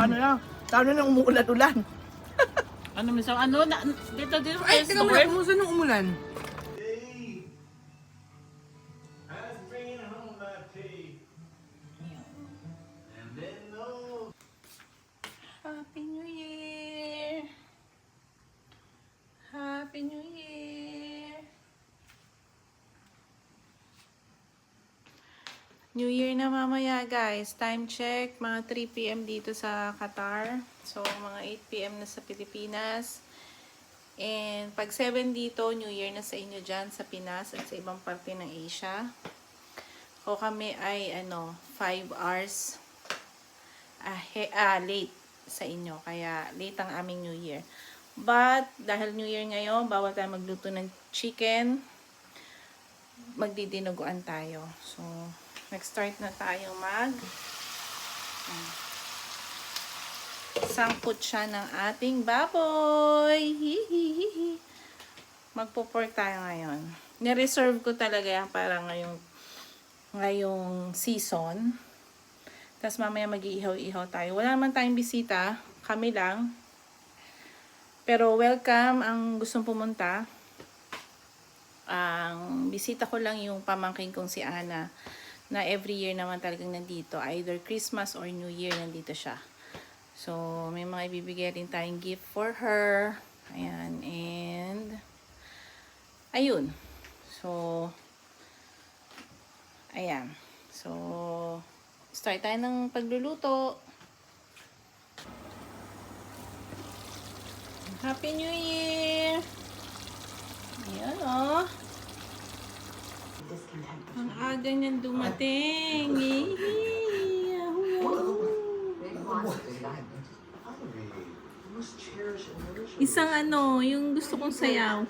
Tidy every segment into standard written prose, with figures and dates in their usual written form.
Ano na? Sana nang umuulan-ulan. Ano mismo? Ano? Dito Ay, sa teka muna. store? Kumusta nung umulan? Happy New Year! Happy New Year! New Year na mamaya guys. Time check. Mga 3 p.m. dito sa Qatar. So, mga 8 p.m. na sa Pilipinas. And pag 7 dito, New Year na sa inyo dyan sa Pinas at sa ibang parte ng Asia. O kami ay 5 hours late sa inyo. Kaya late ang aming New Year. But, dahil New Year ngayon, bawal tayo magluto ng chicken. Magdidinuguan tayo. So, nag-start na tayo sangkot siya ng ating baboy. Hihihihi. Magpo-pork tayo ngayon. Nireserve ko talaga yan para ngayong season. Tapos mamaya mag-iihaw-ihaw tayo. Wala naman tayong bisita. Kami lang. Pero welcome ang gustong pumunta. Ang bisita ko lang yung pamangkin kong si Ana. Na every year naman talagang nandito. Either Christmas or New Year nandito siya. So, may mga ibibigay rin tayong gift for her. Ayan. And, ayun. So, ayan. So, start tayo ng pagluluto. Happy New Year! Ayan o. Ang aga niyan dumating. Yee! Yahoo, yahoo. Isang yung gusto kong sayaw.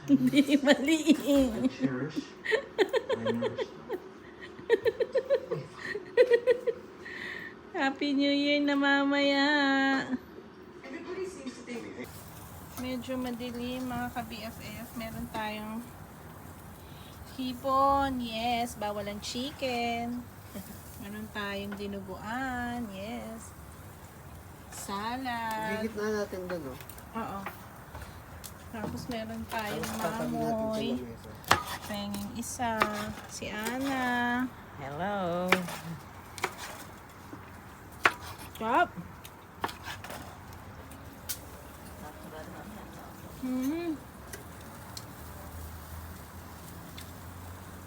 Hindi, mali. Happy New Year na mamaya. Medyo madilim mga ka-BFF. Meron tayong hipon. Yes, bawal ang chicken. Meron tayong dinuguan. Yes. Salad. Higit na natin doon, no? Oo. Tapos meron tayong mamoy. Penging isa. Si Ana. Hello. Chop.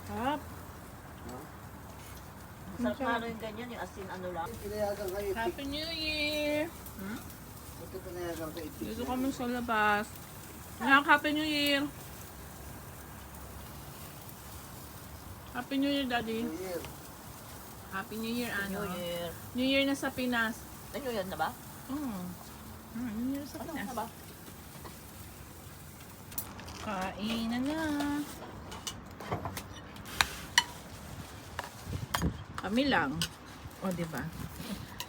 Chop. Masarap nga rin ganyan, yung asin lang. Pinayagan kayo. Happy New Year! Ito pinayagan kayo. Dito kami sa labas. Happy New Year! Happy New Year, Daddy. New Year. Happy New Year, ano? New Year. New Year na sa Pinas. Ay, New Year na ba? New Year sa Ano Pinas. na ba? Kainan na. Kami lang. O, diba?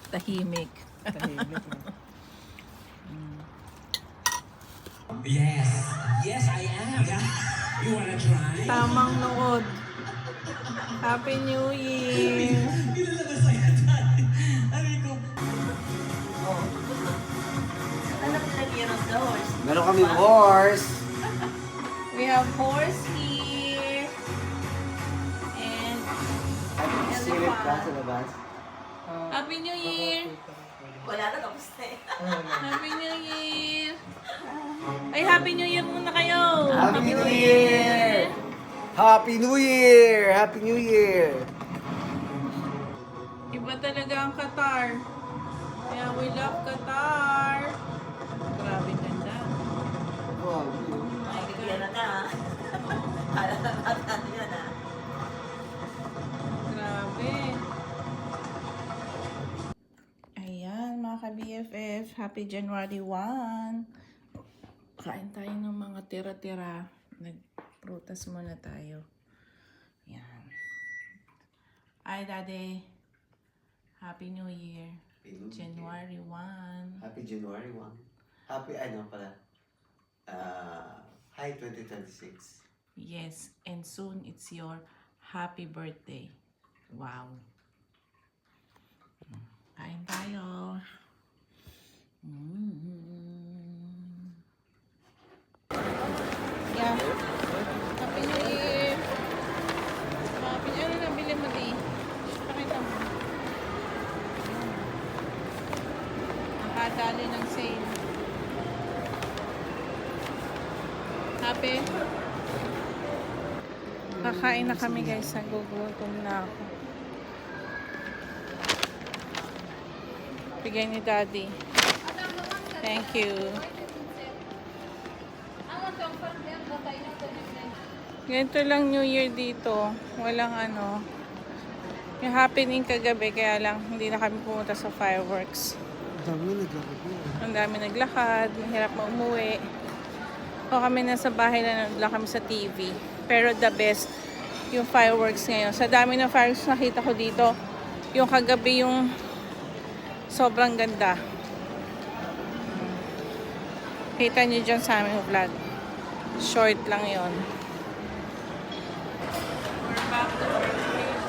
Tahimik. Tahimik na. Yes. Yes, I am. You wanna try? Tamang nood. Happy New Year! Nilalabas sa yatan. Aray ko. Ano pinag-year of the horse? Meron kami horse. We have horse here. And Silip ka sa labas. Happy New Year! Wala na, tapos na eh. Happy New Year! Ay, Happy New Year muna kayo! Happy New Year! Happy New Year! Happy New Year! Iba talaga ang Qatar. Kaya we love Qatar. Grabe ganda. Wow. My Yan God. na ha. Kala na natin yan ha. Grabe. Ayan, mga ka-BFF. Happy January 1. Kain tayo ng mga tira-tira. Nagprutas muna tayo. Yan. Ay, Daddy. Happy New Year. Happy New Year. January 1. Happy January 1. Happy, pala. Hi 2026. Yes, and soon it's your happy birthday. Wow. Dadali ng sale. Happy? Kakain na kami guys. Nagugutom na ako. Bigay ni Daddy. Thank you. Ganito lang New Year dito. Walang ano. Yung happening kagabi, kaya lang hindi na kami pumunta sa fireworks. Ang dami naglakad, mahirap umuwi. O kami nasa bahay na nanood lang kami sa TV. Pero the best, yung fireworks ngayon. Sa dami ng fireworks nakita ko dito, yung kagabi yung sobrang ganda. Kita nyo dyan sa aming vlog. Short lang yon. We're back to our favorite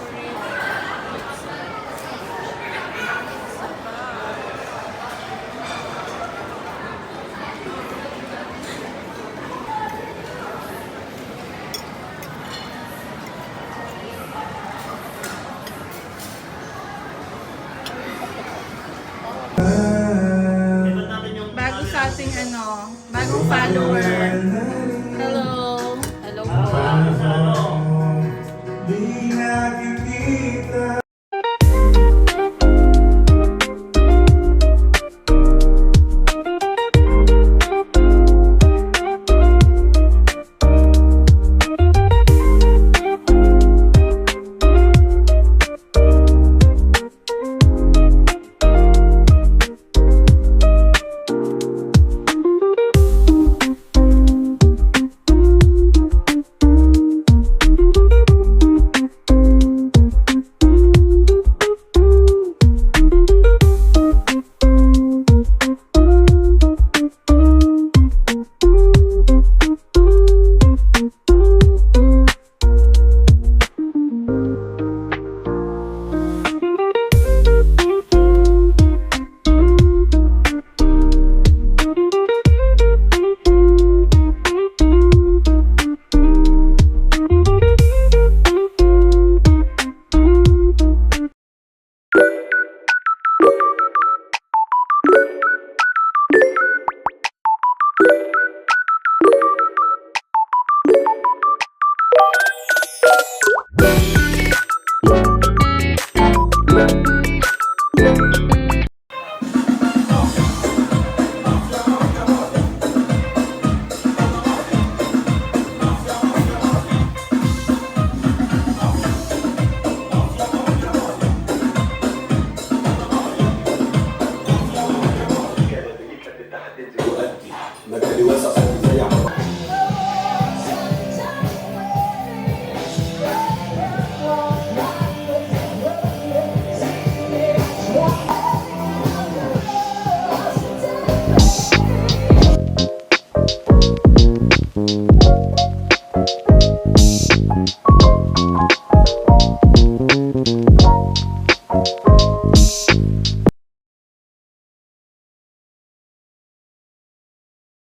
bago sa ating ano, bagong follower.